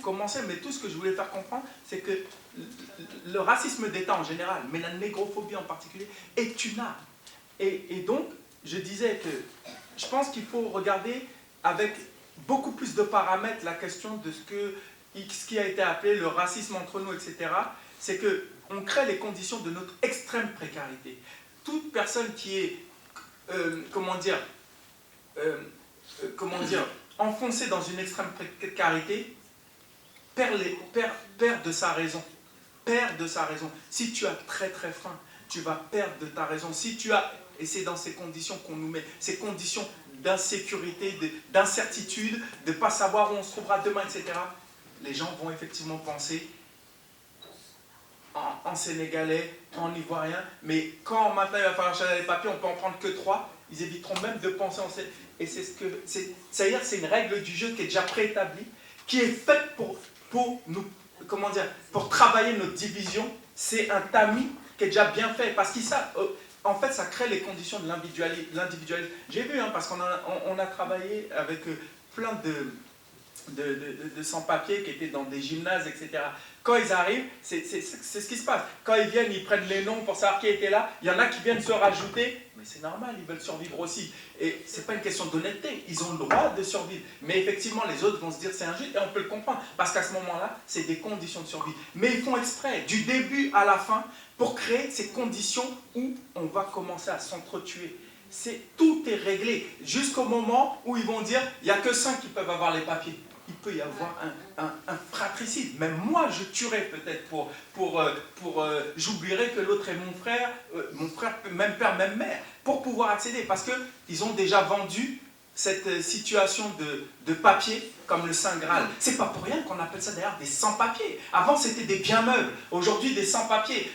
commencer, mais tout ce que je voulais faire comprendre, c'est que le racisme d'État en général, mais la négrophobie en particulier, est une arme. Et donc, je disais que je pense qu'il faut regarder avec beaucoup plus de paramètres la question de ce qui a été appelé le racisme entre nous, etc. C'est qu'on crée les conditions de notre extrême précarité. Toute personne qui est, enfoncée dans une extrême précarité perd de sa raison. Perd de sa raison. Si tu as très très faim, tu vas perdre de ta raison. Si tu as, et c'est dans ces conditions qu'on nous met, ces conditions d'insécurité, d'incertitude, de ne pas savoir où on se trouvera demain, etc., les gens vont effectivement penser en Sénégalais, en Ivoirien, mais quand maintenant il va falloir chercher les papiers, on peut en prendre que 3, ils éviteront même de penser en Sénégalais. Et c'est-à-dire c'est une règle du jeu qui est déjà préétablie, qui est faite pour nous, pour travailler notre division. C'est un tamis qui est déjà bien fait, parce en fait, ça crée les conditions de l'individualisme. J'ai vu, parce qu'on a travaillé avec plein de sans-papiers qui étaient dans des gymnases, etc. Quand ils arrivent, c'est ce qui se passe. Quand ils viennent, ils prennent les noms pour savoir qui était là. Il y en a qui viennent se rajouter, mais c'est normal, ils veulent survivre aussi. Et ce n'est pas une question d'honnêteté, ils ont le droit de survivre. Mais effectivement, les autres vont se dire c'est injuste, et on peut le comprendre, parce qu'à ce moment-là, c'est des conditions de survie. Mais ils font exprès, du début à la fin, pour créer ces conditions où on va commencer à s'entretuer. Tout est réglé, jusqu'au moment où ils vont dire il n'y a que 5 qui peuvent avoir les papiers. Il peut y avoir un fratricide. Même moi, je tuerais peut-être j'oublierais que l'autre est mon frère, même père, même mère, pour pouvoir accéder. Parce qu'ils ont déjà vendu cette situation de papier comme le Saint Graal. C'est pas pour rien qu'on appelle ça d'ailleurs des sans-papiers. Avant, c'était des biens meubles. Aujourd'hui, des sans-papiers.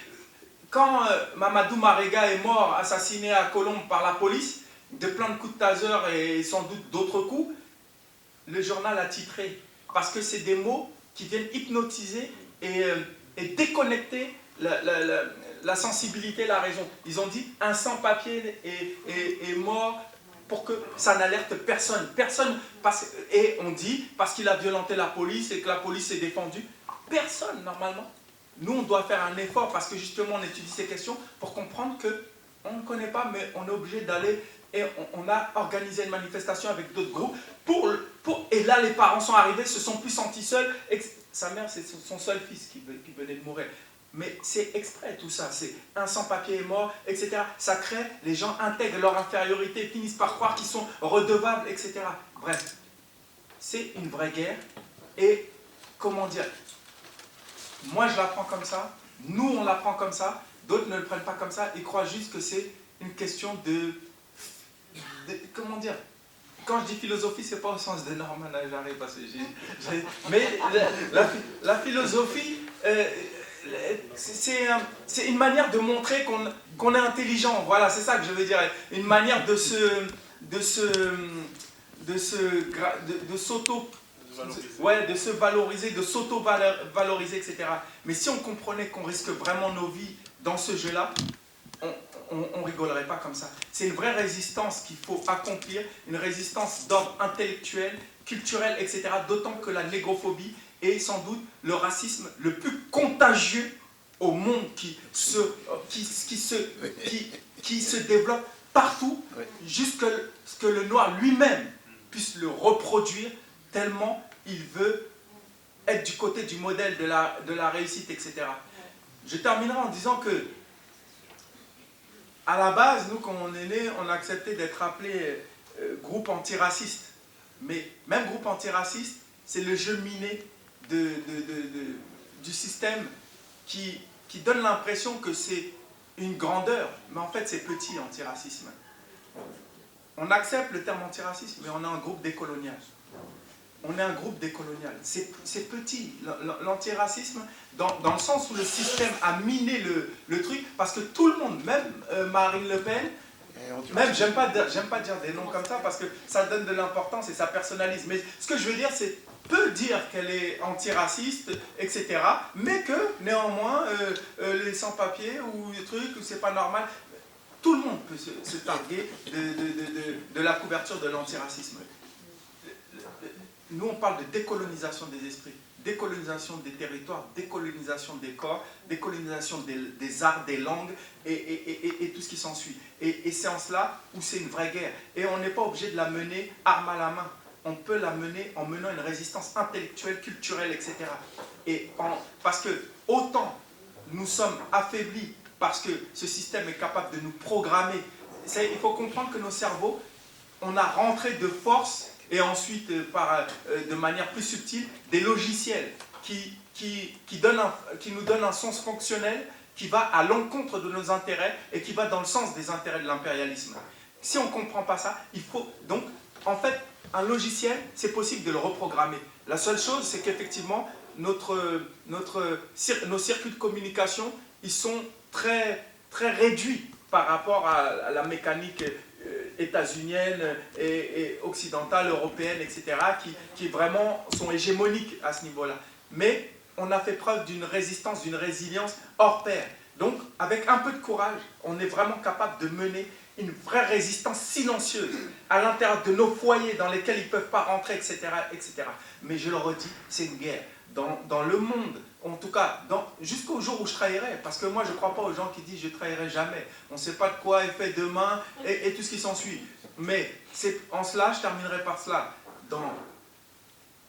Quand Mamadou Marega est mort, assassiné à Colombes par la police, de plein de coups de taser et sans doute d'autres coups, le journal a titré, parce que c'est des mots qui viennent hypnotiser et déconnecter la sensibilité, la raison. Ils ont dit un sans-papier est mort pour que ça n'alerte personne. Et on dit parce qu'il a violenté la police et que la police s'est défendue. Personne, normalement. Nous, on doit faire un effort parce que justement, on étudie ces questions pour comprendre qu'on ne connaît pas, mais on est obligé d'aller. Et on a organisé une manifestation avec d'autres groupes. Et là, les parents sont arrivés, se sont plus sentis seuls. Sa mère, c'est son seul fils qui venait de mourir. Mais c'est exprès tout ça. C'est un sans-papier est mort, etc. Ça crée, les gens intègrent leur infériorité, finissent par croire qu'ils sont redevables, etc. Bref, c'est une vraie guerre. Et comment dire, moi, je la prends comme ça. Nous, on la prend comme ça. D'autres ne le prennent pas comme ça. Ils croient juste que c'est une question comment dire, quand je dis philosophie, c'est pas au sens de Norman Ajaré, parce que mais la philosophie, c'est une manière de montrer qu'on est intelligent. Voilà, c'est ça que je veux dire. Une manière de se valoriser, de s'auto-valoriser, etc. Mais si on comprenait qu'on risque vraiment nos vies dans ce jeu-là, on ne rigolerait pas comme ça. C'est une vraie résistance qu'il faut accomplir, une résistance d'ordre intellectuel, culturel, etc. D'autant que la négrophobie est sans doute le racisme le plus contagieux au monde qui se développe partout, jusqu'à ce que le noir lui-même puisse le reproduire tellement il veut être du côté du modèle de la réussite, etc. Je terminerai en disant que à la base, nous, quand on est né, on a accepté d'être appelé groupe antiraciste. Mais même groupe antiraciste, c'est le jeu miné du système qui donne l'impression que c'est une grandeur. Mais en fait, c'est petit, antiracisme. On accepte le terme antiracisme, mais on est un groupe décolonial. On est un groupe décolonial. C'est petit, l'antiracisme, dans le sens où le système a miné le truc, parce que tout le monde, même Marine Le Pen, même, j'aime pas dire des noms comme ça, parce que ça donne de l'importance et ça personnalise. Mais ce que je veux dire, c'est peut dire qu'elle est antiraciste, etc., mais que, néanmoins, les sans-papiers ou les trucs, où c'est pas normal, tout le monde peut se targuer de la couverture de l'antiracisme. Nous, on parle de décolonisation des esprits. décolonisation des territoires, décolonisation des corps, décolonisation des arts, des langues et tout ce qui s'ensuit. Et c'est en cela où c'est une vraie guerre. Et on n'est pas obligé de la mener arme à la main. On peut la mener en menant une résistance intellectuelle, culturelle, etc. Parce que autant nous sommes affaiblis parce que ce système est capable de nous programmer. Il faut comprendre que nos cerveaux, on a rentré de force et ensuite, de manière plus subtile, des logiciels qui nous donnent un sens fonctionnel qui va à l'encontre de nos intérêts et qui va dans le sens des intérêts de l'impérialisme. Si on ne comprend pas ça, il faut... Donc, en fait, un logiciel, c'est possible de le reprogrammer. La seule chose, c'est qu'effectivement, nos circuits de communication, ils sont très, très réduits par rapport à la mécanique états-unienne et occidentale, européenne, etc., qui vraiment sont hégémoniques à ce niveau-là. Mais on a fait preuve d'une résistance, d'une résilience hors pair. Donc, avec un peu de courage, on est vraiment capable de mener une vraie résistance silencieuse à l'intérieur de nos foyers dans lesquels ils ne peuvent pas rentrer, etc., etc. Mais je le redis, c'est une guerre. Dans le monde, en tout cas, jusqu'au jour où je trahirai, parce que moi je ne crois pas aux gens qui disent je ne trahirai jamais. On ne sait pas de quoi est fait demain et tout ce qui s'ensuit. Mais en cela, je terminerai par cela. Dans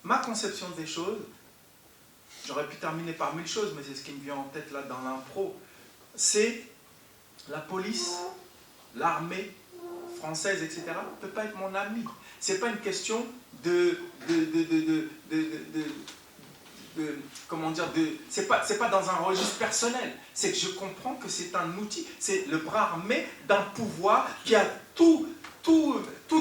ma conception des choses, j'aurais pu terminer par 1000 choses, mais c'est ce qui me vient en tête là dans l'impro, c'est la police, l'armée française, etc., ne peut pas être mon ami. Ce n'est pas une question comment dire, c'est pas dans un registre personnel, c'est que je comprends que c'est un outil, c'est le bras armé d'un pouvoir qui a tout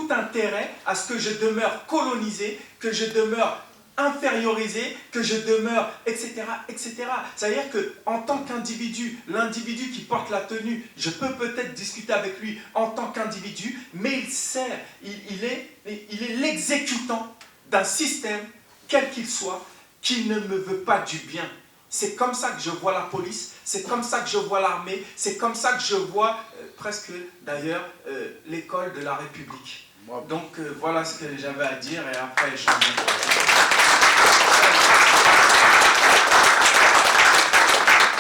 intérêt à ce que je demeure colonisé, que je demeure infériorisé, que je demeure, etc., etc. C'est-à-dire qu'en tant qu'individu, l'individu qui porte la tenue, je peux peut-être discuter avec lui en tant qu'individu, mais il est l'exécutant d'un système, quel qu'il soit, qui ne me veut pas du bien. C'est comme ça que je vois la police, c'est comme ça que je vois l'armée, c'est comme ça que je vois presque d'ailleurs l'école de la République. Donc voilà ce que j'avais à dire et après échanger.